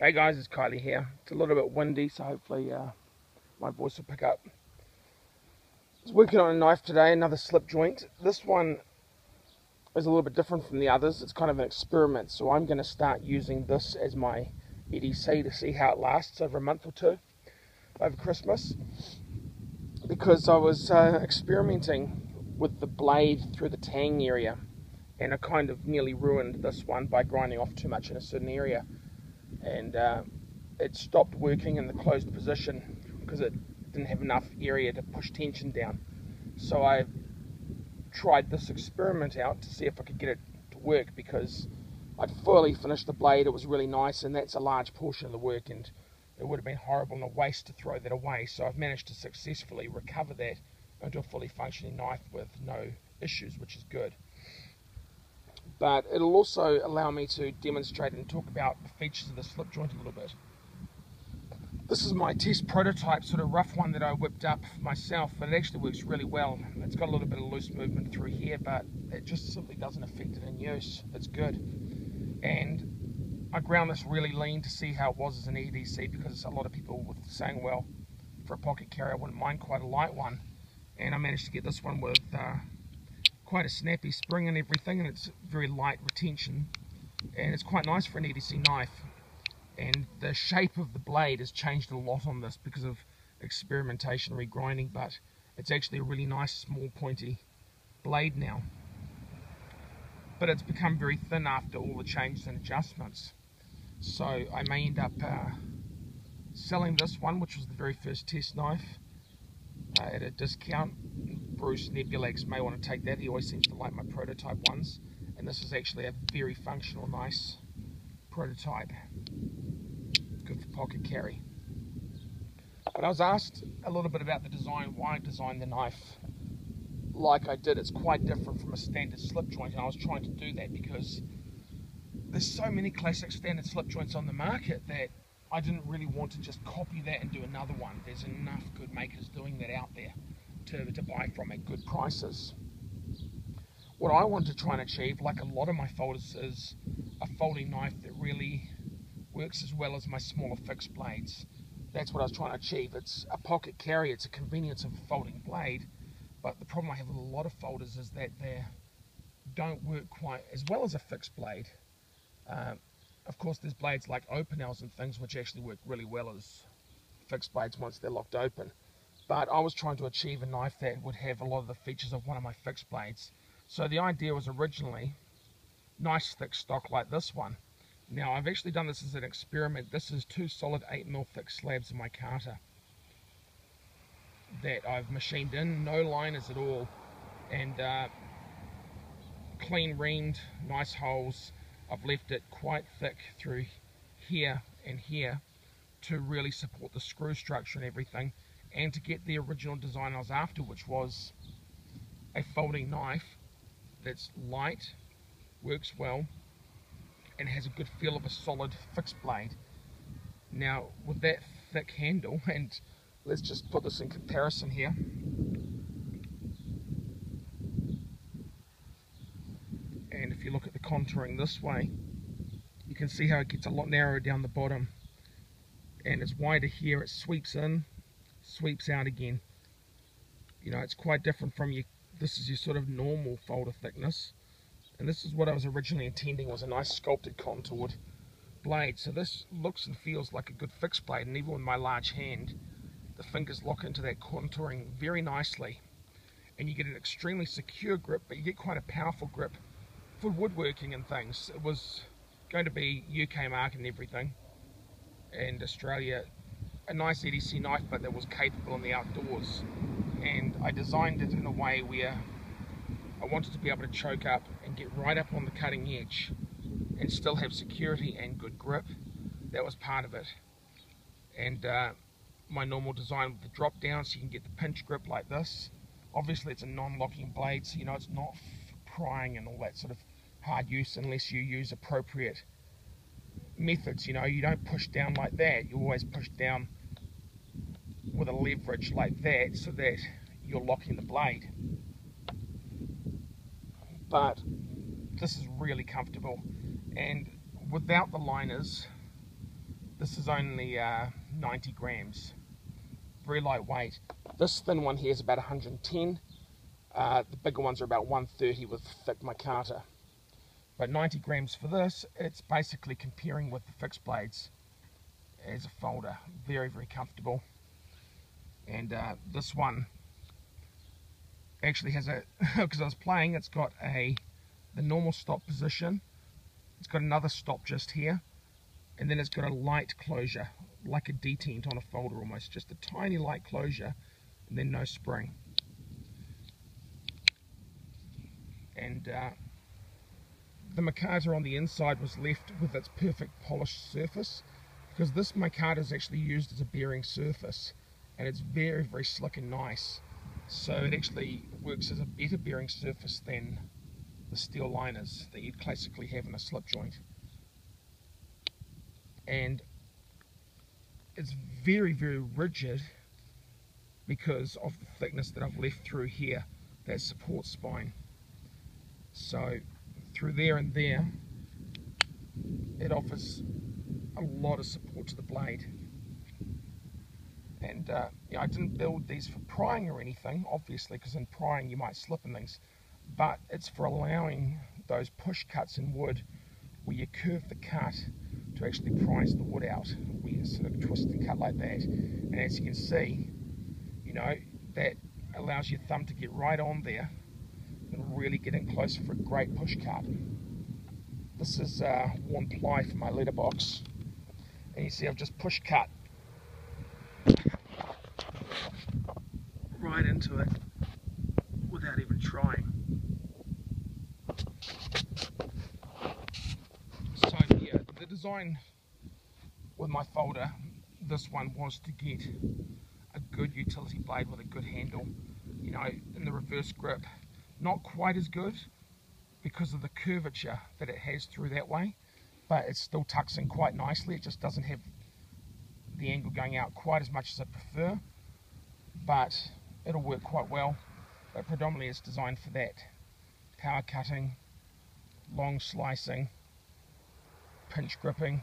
Hey guys, it's Kylie here. It's a little bit windy, so hopefully my voice will pick up. I was working on a knife today, another slip joint. This one is a little bit different from the others. It's kind of an experiment, so I'm going to start using this as my EDC to see how it lasts over a month or two over Christmas. Because I was experimenting with the blade through the tang area, and I kind of nearly ruined this one by grinding off too much in a certain area. And it stopped working in the closed position because it didn't have enough area to push tension down. So I tried this experiment out to see if I could get it to work, because I'd fully finished the blade. It was really nice, and that's a large portion of the work, and it would have been horrible and a waste to throw that away. So I've managed to successfully recover that into a fully functioning knife with no issues, which is good. But it'll also allow me to demonstrate and talk about the features of the slip joint a little bit. This is my test prototype, sort of rough one that I whipped up myself, but it actually works really well. It's got a little bit of loose movement through here, but it just simply doesn't affect it in use. It's good. And I ground this really lean to see how it was as an EDC, because a lot of people were saying, well, for a pocket carrier I wouldn't mind quite a light one. And I managed to get this one with quite a snappy spring and everything, and it's very light retention, and it's quite nice for an EDC knife. And the shape of the blade has changed a lot on this because of experimentation, regrinding, but it's actually a really nice small pointy blade now. But it's become very thin after all the changes and adjustments, so I may end up selling this one, which was the very first test knife, at a discount. Bruce Nebulax may want to take that. He always seems to like my prototype ones, and this is actually a very functional, nice prototype. Good for pocket carry. But I was asked a little bit about the design, why I designed the knife like I did. It's quite different from a standard slip joint, and I was trying to do that because there's so many classic standard slip joints on the market that I didn't really want to just copy that and do another one. There's enough good makers doing that out there to buy from at good prices. What I want to try and achieve, like a lot of my folders, is a folding knife that really works as well as my smaller fixed blades. That's what I was trying to achieve. It's a pocket carry, it's a convenience of a folding blade, but the problem I have with a lot of folders is that they don't work quite as well as a fixed blade. Of course, there's blades like Opinels and things which actually work really well as fixed blades once they're locked open. But I was trying to achieve a knife that would have a lot of the features of one of my fixed blades. So the idea was originally nice thick stock like this one. Now I've actually done this as an experiment. This is 2 solid 8mm thick slabs of micarta that I've machined in, no liners at all, and clean reamed, nice holes. I've left it quite thick through here and here to really support the screw structure and everything, and to get the original design I was after, which was a folding knife that's light, works well, and has a good feel of a solid fixed blade. Now with that thick handle, and let's just put this in comparison here, and if you look at the contouring this way, you can see how it gets a lot narrower down the bottom, and it's wider here. It sweeps in, sweeps out again. You know, it's quite different from this is your sort of normal folder thickness, and this is what I was originally intending, was a nice sculpted contoured blade. So this looks and feels like a good fixed blade, and even with my large hand, the fingers lock into that contouring very nicely, and you get an extremely secure grip, but you get quite a powerful grip for woodworking and things. It was going to be UK market and everything, and Australia, a nice EDC knife, but that was capable in the outdoors. And I designed it in a way where I wanted to be able to choke up and get right up on the cutting edge and still have security and good grip. That was part of it. And my normal design with the drop down, so you can get the pinch grip like this. Obviously it's a non-locking blade, so you know it's not prying and all that sort of hard use unless you use appropriate methods. You know, you don't push down like that, you always push down with a leverage like that so that you're locking the blade. But this is really comfortable, and without the liners, This is only 90 grams, very lightweight. This thin one here is about 110. The bigger ones are about 130 with thick micarta. But 90 grams for this, it's basically comparing with the fixed blades as a folder. Very, very comfortable. And this one actually has a, because I was playing, it's got the normal stop position. It's got another stop just here. And then it's got a light closure, like a detent on a folder almost. Just a tiny light closure, and then no spring. And the micarta on the inside was left with its perfect polished surface, because this micarta is actually used as a bearing surface, and it's very, very slick and nice. So it actually works as a better bearing surface than the steel liners that you'd classically have in a slip joint. And it's very, very rigid because of the thickness that I've left through here, that support spine. So through there and there, it offers a lot of support to the blade. And I didn't build these for prying or anything, obviously, because in prying you might slip and things, but it's for allowing those push cuts in wood where you curve the cut to actually prise the wood out, where you sort of twist and cut like that. And as you can see, that allows your thumb to get right on there and really get in close for a great push cut. This is worn ply for my letterbox, and you see I've just push cut right into it without even trying. So yeah, the design with my folder, this one, was to get a good utility blade with a good handle. In the reverse grip, not quite as good because of the curvature that it has through that way, but it still tucks in quite nicely. It just doesn't have the angle going out quite as much as I prefer, but it'll work quite well. But predominantly it's designed for that power cutting, long slicing, pinch gripping,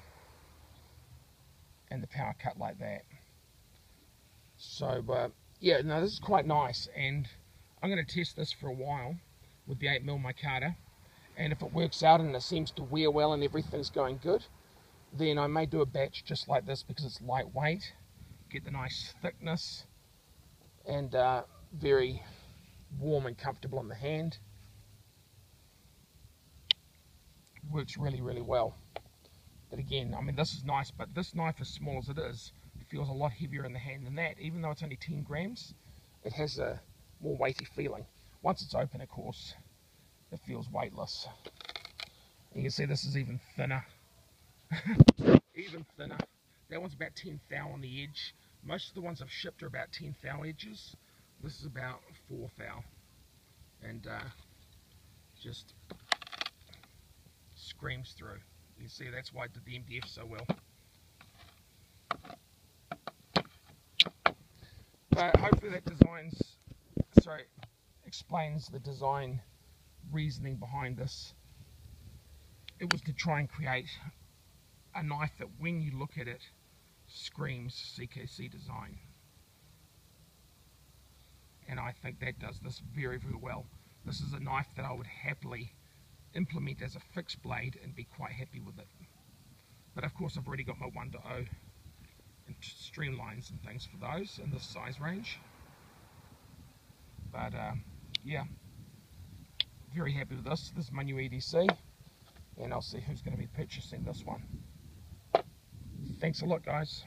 and the power cut like that. So yeah, no, this is quite nice, and I'm going to test this for a while with the 8mm micarta, and if it works out and it seems to wear well and everything's going good, then I may do a batch just like this because it's lightweight, get the nice thickness, and very warm and comfortable in the hand. Works really, really well. But again, I mean, this is nice, but this knife, as small as it is, feels a lot heavier in the hand than that. Even though it's only 10 grams, it has a more weighty feeling. Once it's open, of course, it feels weightless. You can see this is even thinner. Even thinner. That one's about 10 thou on the edge. Most of the ones I've shipped are about 10 thou edges. This is about 4 thou. And just screams through. You can see that's why I did the MDF so well. But hopefully that explains the design reasoning behind this. It was to try and create a knife that when you look at it screams CKC design, and I think that does this very, very well. This is a knife that I would happily implement as a fixed blade and be quite happy with it. But of course I've already got my 1-0 and streamlines and things for those in this size range. But yeah, very happy with this. This is my new EDC, and I'll see who's going to be purchasing this one. Thanks a lot, guys.